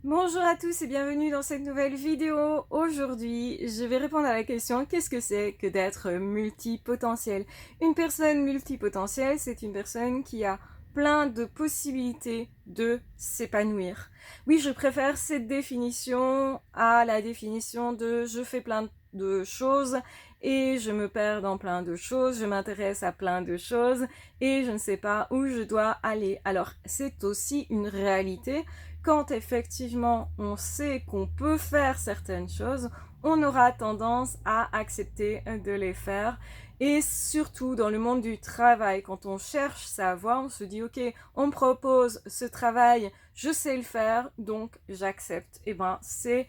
Bonjour à tous et bienvenue dans cette nouvelle vidéo. Aujourd'hui, je vais répondre à la question qu'est-ce que c'est que d'être multipotentiel? Une personne multipotentielle, c'est une personne qui a plein de possibilités de s'épanouir. Oui, je préfère cette définition à la définition de je fais plein de choses et je me perds dans plein de choses, je m'intéresse à plein de choses et je ne sais pas où je dois aller. Alors, c'est aussi une réalité. Quand effectivement on sait qu'on peut faire certaines choses, on aura tendance à accepter de les faire. Et surtout dans le monde du travail, quand on cherche sa voie, on se dit ok, on me propose ce travail, je sais le faire, donc j'accepte. Et ben c'est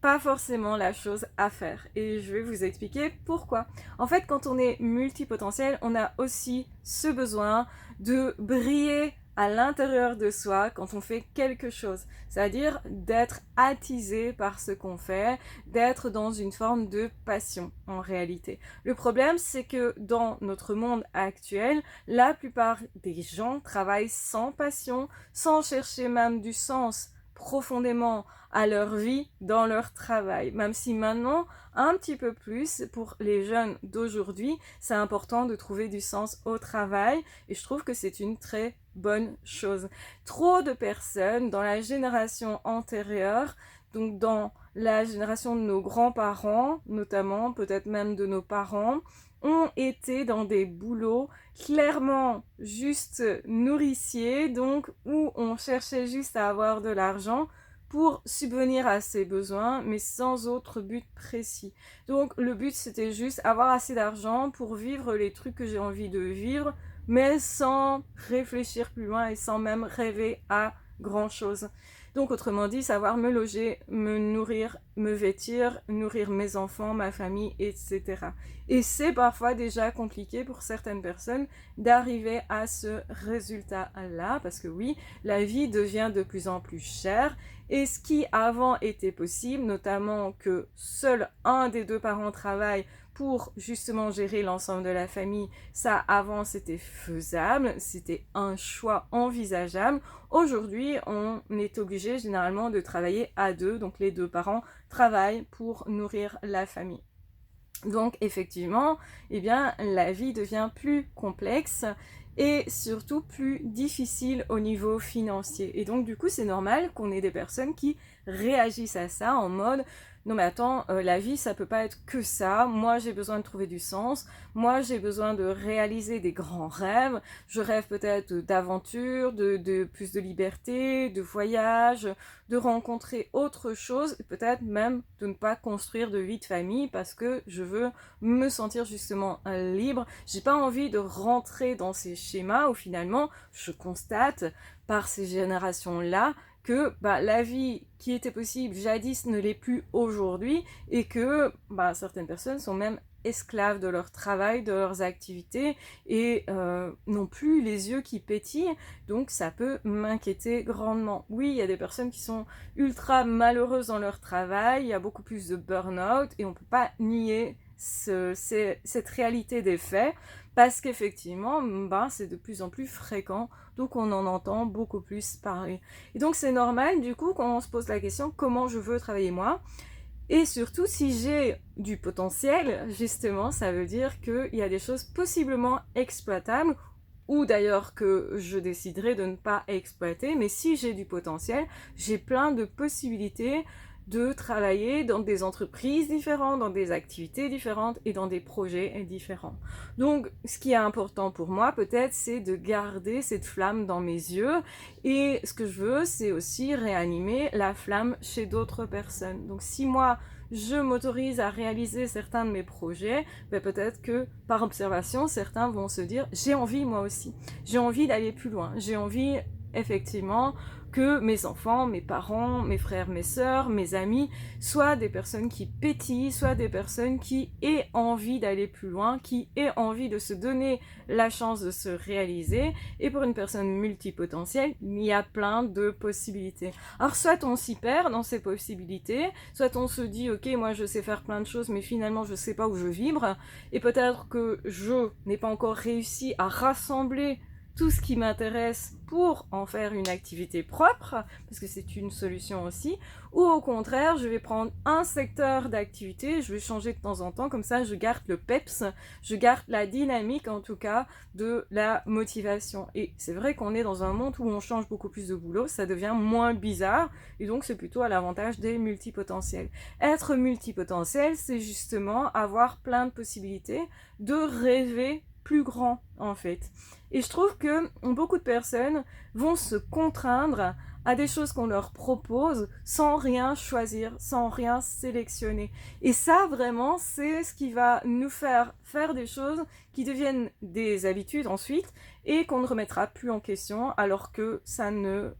pas forcément la chose à faire. Et je vais vous expliquer pourquoi. En fait, quand on est multipotentiel, on a aussi ce besoin de briller à l'intérieur de soi quand on fait quelque chose. C'est-à-dire d'être attisé par ce qu'on fait, d'être dans une forme de passion en réalité. Le problème, c'est que dans notre monde actuel, la plupart des gens travaillent sans passion, sans chercher même du sens profondément à leur vie dans leur travail. Même si maintenant, un petit peu plus, pour les jeunes d'aujourd'hui, c'est important de trouver du sens au travail et je trouve que c'est une très bonne chose. Trop de personnes dans la génération antérieure, donc dans la génération de nos grands-parents, notamment, peut-être même de nos parents, ont été dans des boulots clairement juste nourriciers, donc où on cherchait juste à avoir de l'argent pour subvenir à ses besoins, mais sans autre but précis. Donc le but c'était juste avoir assez d'argent pour vivre les trucs que j'ai envie de vivre, mais sans réfléchir plus loin et sans même rêver à grand chose. Donc autrement dit, savoir me loger, me nourrir, me vêtir, nourrir mes enfants, ma famille, etc. Et c'est parfois déjà compliqué pour certaines personnes d'arriver à ce résultat-là, parce que oui, la vie devient de plus en plus chère, et ce qui avant était possible, notamment que seul un des deux parents travaille pour justement gérer l'ensemble de la famille, ça avant c'était faisable, c'était un choix envisageable. Aujourd'hui, on est obligé généralement de travailler à deux, donc les deux parents travaillent pour nourrir la famille. Donc effectivement, eh bien, la vie devient plus complexe et surtout plus difficile au niveau financier. Et donc du coup, c'est normal qu'on ait des personnes qui réagissent à ça en mode non mais attends, la vie ça peut pas être que ça, moi j'ai besoin de trouver du sens, moi j'ai besoin de réaliser des grands rêves, je rêve peut-être d'aventure, de plus de liberté, de voyage, de rencontrer autre chose, peut-être même de ne pas construire de vie de famille parce que je veux me sentir justement libre. J'ai pas envie de rentrer dans ces schémas où finalement je constate par ces générations-là que la vie qui était possible jadis ne l'est plus aujourd'hui et que certaines personnes sont même esclaves de leur travail, de leurs activités et n'ont plus les yeux qui pétillent, donc ça peut m'inquiéter grandement. Oui, il y a des personnes qui sont ultra malheureuses dans leur travail, il y a beaucoup plus de burn-out et on ne peut pas nier cette réalité des faits parce qu'effectivement c'est de plus en plus fréquent, donc on en entend beaucoup plus parler. Et donc c'est normal du coup quand on se pose la question comment je veux travailler moi. Et surtout, si j'ai du potentiel, justement, ça veut dire qu'il y a des choses possiblement exploitables, ou d'ailleurs que je déciderai de ne pas exploiter, mais si j'ai du potentiel, j'ai plein de possibilités de travailler dans des entreprises différentes, dans des activités différentes et dans des projets différents. Donc, ce qui est important pour moi, peut-être, c'est de garder cette flamme dans mes yeux. Et ce que je veux, c'est aussi réanimer la flamme chez d'autres personnes. Donc, si moi, je m'autorise à réaliser certains de mes projets, peut-être que par observation, certains vont se dire j'ai envie moi aussi, j'ai envie d'aller plus loin, j'ai envie effectivement que mes enfants, mes parents, mes frères, mes sœurs, mes amis soient des personnes qui pétillent, soient des personnes qui aient envie d'aller plus loin, qui aient envie de se donner la chance de se réaliser. Et pour une personne multipotentielle, il y a plein de possibilités. Alors soit on s'y perd dans ces possibilités, soit on se dit ok moi je sais faire plein de choses mais finalement je sais pas où je vibre et peut-être que je n'ai pas encore réussi à rassembler tout ce qui m'intéresse pour en faire une activité propre, parce que c'est une solution aussi, ou au contraire, je vais prendre un secteur d'activité, je vais changer de temps en temps, comme ça je garde le peps, je garde la dynamique en tout cas de la motivation. Et c'est vrai qu'on est dans un monde où on change beaucoup plus de boulot, ça devient moins bizarre, et donc c'est plutôt à l'avantage des multipotentiels. Être multipotentiel, c'est justement avoir plein de possibilités, de rêver plus grand en fait. Et je trouve que beaucoup de personnes vont se contraindre à des choses qu'on leur propose sans rien choisir, sans rien sélectionner. Et ça, vraiment, c'est ce qui va nous faire faire des choses qui deviennent des habitudes ensuite et qu'on ne remettra plus en question alors que ça ne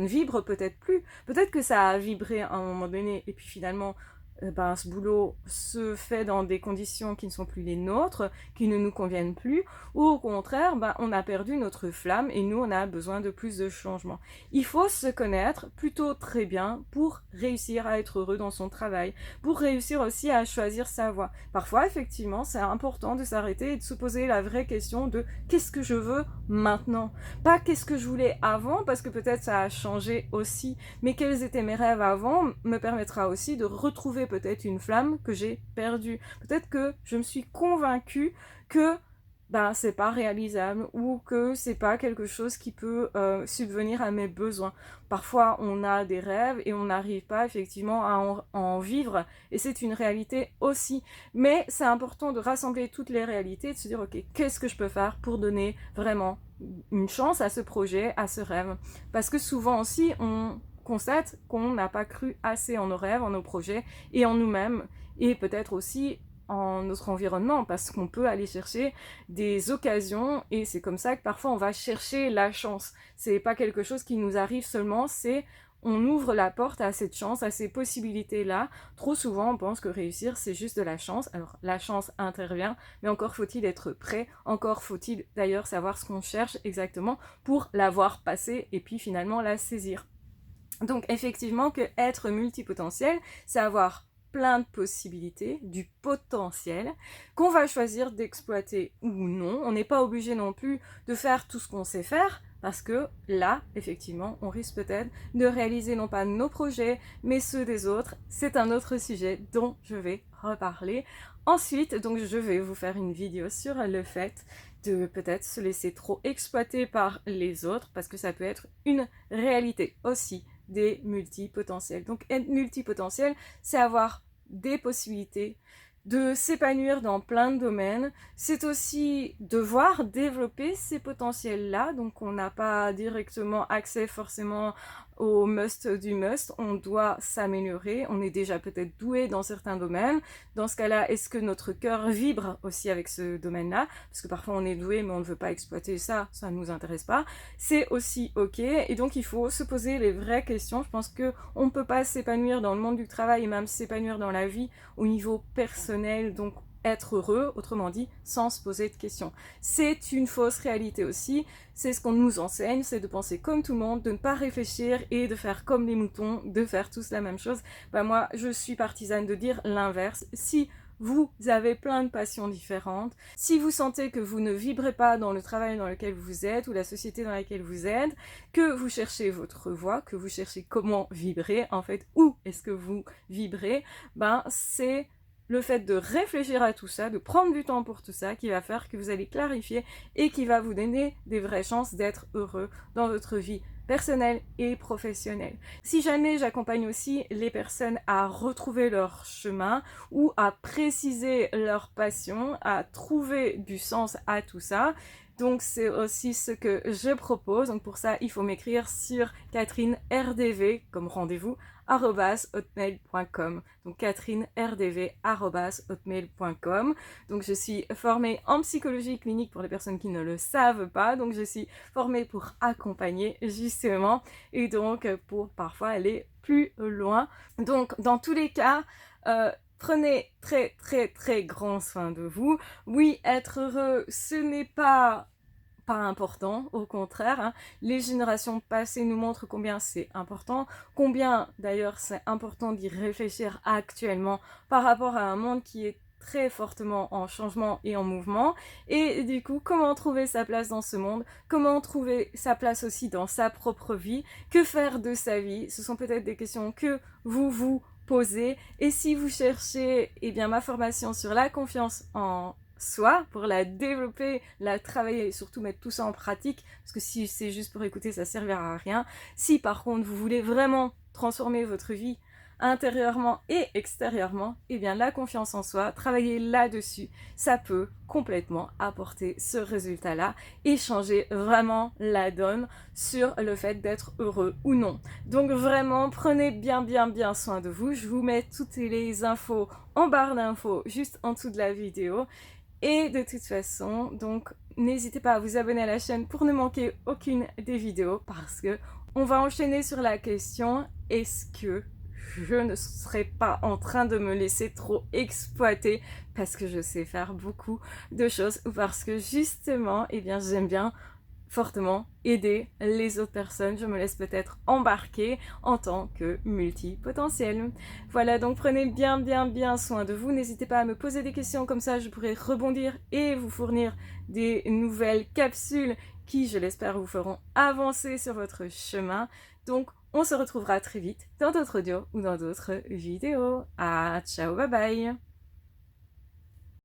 vibre peut-être plus. Peut-être que ça a vibré à un moment donné et puis finalement ce boulot se fait dans des conditions qui ne sont plus les nôtres, qui ne nous conviennent plus, ou au contraire, on a perdu notre flamme et nous, on a besoin de plus de changements. Il faut se connaître plutôt très bien pour réussir à être heureux dans son travail, pour réussir aussi à choisir sa voie. Parfois, effectivement, c'est important de s'arrêter et de se poser la vraie question de qu'est-ce que je veux maintenant? Pas qu'est-ce que je voulais avant, parce que peut-être ça a changé aussi, mais quels étaient mes rêves avant me permettra aussi de retrouver peut-être une flamme que j'ai perdue. Peut-être que je me suis convaincue que c'est pas réalisable ou que c'est pas quelque chose qui peut subvenir à mes besoins. Parfois, on a des rêves et on n'arrive pas effectivement à en vivre et c'est une réalité aussi. Mais c'est important de rassembler toutes les réalités et de se dire, ok, qu'est-ce que je peux faire pour donner vraiment une chance à ce projet, à ce rêve? Parce que souvent aussi, on constate qu'on n'a pas cru assez en nos rêves, en nos projets et en nous-mêmes, et peut-être aussi en notre environnement, parce qu'on peut aller chercher des occasions, et c'est comme ça que parfois on va chercher la chance. C'est pas quelque chose qui nous arrive seulement, c'est on ouvre la porte à cette chance, à ces possibilités-là. Trop souvent, on pense que réussir, c'est juste de la chance. Alors, la chance intervient, mais encore faut-il être prêt, encore faut-il d'ailleurs savoir ce qu'on cherche exactement pour l'avoir passée et puis finalement la saisir. Donc effectivement que être multipotentiel, c'est avoir plein de possibilités, du potentiel, qu'on va choisir d'exploiter ou non. On n'est pas obligé non plus de faire tout ce qu'on sait faire, parce que là, effectivement, on risque peut-être de réaliser non pas nos projets, mais ceux des autres. C'est un autre sujet dont je vais reparler. Ensuite, donc je vais vous faire une vidéo sur le fait de peut-être se laisser trop exploiter par les autres, parce que ça peut être une réalité aussi des multipotentiels. Donc être multipotentiel, c'est avoir des possibilités de s'épanouir dans plein de domaines. C'est aussi devoir développer ces potentiels-là. Donc on n'a pas directement accès forcément au must du must. On doit s'améliorer. On est déjà peut-être doué dans certains domaines. Dans ce cas-là, est-ce que notre cœur vibre aussi avec ce domaine-là? Parce que parfois on est doué mais on ne veut pas exploiter ça, ça ne nous intéresse pas. C'est aussi ok. Et donc il faut se poser les vraies questions. Je pense qu'on ne peut pas s'épanouir dans le monde du travail et même s'épanouir dans la vie au niveau personnel, donc être heureux, autrement dit, sans se poser de questions. C'est une fausse réalité aussi, c'est ce qu'on nous enseigne, c'est de penser comme tout le monde, de ne pas réfléchir et de faire comme les moutons, de faire tous la même chose. Moi, je suis partisane de dire l'inverse. Si vous avez plein de passions différentes, si vous sentez que vous ne vibrez pas dans le travail dans lequel vous êtes ou la société dans laquelle vous êtes, que vous cherchez votre voie, que vous cherchez comment vibrer, en fait, où est-ce que vous vibrez, c'est le fait de réfléchir à tout ça, de prendre du temps pour tout ça, qui va faire que vous allez clarifier et qui va vous donner des vraies chances d'être heureux dans votre vie personnelle et professionnelle. Si jamais j'accompagne aussi les personnes à retrouver leur chemin ou à préciser leur passion, à trouver du sens à tout ça, donc c'est aussi ce que je propose. Donc pour ça, il faut m'écrire sur catherinerdv comme rendez-vous @hotmail.com. Donc catherinerdv@hotmail.com. Donc je suis formée en psychologie clinique pour les personnes qui ne le savent pas. Donc je suis formée pour accompagner justement et donc pour parfois aller plus loin. Donc dans tous les cas, prenez très très très grand soin de vous. Oui, être heureux, ce n'est pas important, au contraire, les générations passées nous montrent combien c'est important, combien d'ailleurs c'est important d'y réfléchir actuellement par rapport à un monde qui est très fortement en changement et en mouvement. Et du coup, comment trouver sa place dans ce monde? Comment trouver sa place aussi dans sa propre vie? Que faire de sa vie? Ce sont peut-être des questions que vous vous posez. Et si vous cherchez, eh bien, ma formation sur la confiance en soi, pour la développer, la travailler et surtout mettre tout ça en pratique, parce que si c'est juste pour écouter, ça servira à rien. Si par contre vous voulez vraiment transformer votre vie intérieurement et extérieurement, eh bien la confiance en soi, travailler là-dessus, ça peut complètement apporter ce résultat-là et changer vraiment la donne sur le fait d'être heureux ou non. Donc vraiment, prenez bien soin de vous. Je vous mets toutes les infos en barre d'infos juste en dessous de la vidéo. Et de toute façon, donc n'hésitez pas à vous abonner à la chaîne pour ne manquer aucune des vidéos parce que on va enchaîner sur la question: est-ce que je ne serais pas en train de me laisser trop exploiter parce que je sais faire beaucoup de choses ou parce que justement, eh bien, j'aime bien fortement aider les autres personnes. Je me laisse peut-être embarquer en tant que multipotentiel. Voilà, donc prenez bien soin de vous. N'hésitez pas à me poser des questions, comme ça je pourrai rebondir et vous fournir des nouvelles capsules qui, je l'espère, vous feront avancer sur votre chemin. Donc, on se retrouvera très vite dans d'autres audios ou dans d'autres vidéos. Ah, ciao, bye bye!